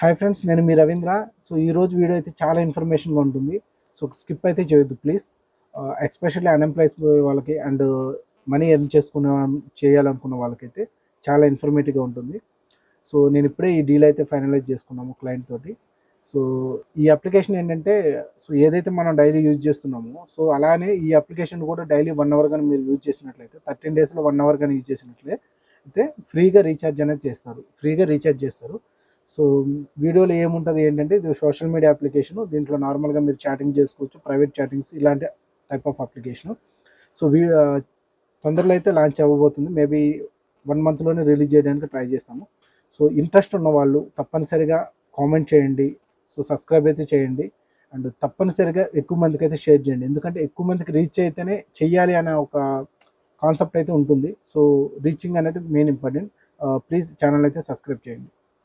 Hi friends, నేను మీ Ravindra. So ఈరోజు video అయితే చాలా ఇన్ఫర్మేషన్గా ఉంటుంది. సో స్కిప్ అయితే చేయొద్దు ప్లీజ్. ఎస్పెషల్లీ అన్ఎంప్లాయ్స్ వాళ్ళకి అండ్ మనీ ఎర్న్ చేయాలనుకున్న వాళ్ళకైతే చాలా ఇన్ఫర్మేటివ్గా ఉంటుంది. సో నేను ఇప్పుడే ఈ డీల్ అయితే ఫైనలైజ్ చేసుకున్నాము క్లయింట్ తోటి. సో ఈ అప్లికేషన్ ఏంటంటే, సో ఏదైతే మనం డైలీ యూజ్ చేస్తున్నామో, సో అలానే ఈ అప్లికేషన్ కూడా డైలీ 1 అవర్ కానీ మీరు యూజ్ చేసినట్లయితే 13 డేస్లో 1 అవర్ కానీ యూజ్ చేసినట్లయితే అయితే ఫ్రీగా రీఛార్జ్ చేస్తారు. సో వీడియోలో ఏముంటుంది ఏంటంటే, ఇది సోషల్ మీడియా అప్లికేషన్. దీంట్లో నార్మల్గా మీరు చాటింగ్ చేసుకోవచ్చు, ప్రైవేట్ చాటింగ్స్ ఇలాంటి టైప్ ఆఫ్ అప్లికేషన్. సో తొందరలో అయితే లాంచ్ అవ్వబోతుంది. మేబీ 1 మంత్లోనే రిలీజ్ చేయడానికి ట్రై చేస్తాము. సో ఇంట్రెస్ట్ ఉన్న వాళ్ళు తప్పనిసరిగా కామెంట్ చేయండి. సో సబ్స్క్రైబ్ అయితే చేయండి అండ్ తప్పనిసరిగా ఎక్కువ మందికి అయితే షేర్ చేయండి. ఎందుకంటే ఎక్కువ మందికి రీచ్ అయితేనే చెయ్యాలి అనే ఒక కాన్సెప్ట్ అయితే ఉంటుంది. సో రీచింగ్ అనేది మెయిన్ ఇంపార్టెంట్. ప్లీజ్ ఛానల్ అయితే సబ్స్క్రైబ్ చేయండి.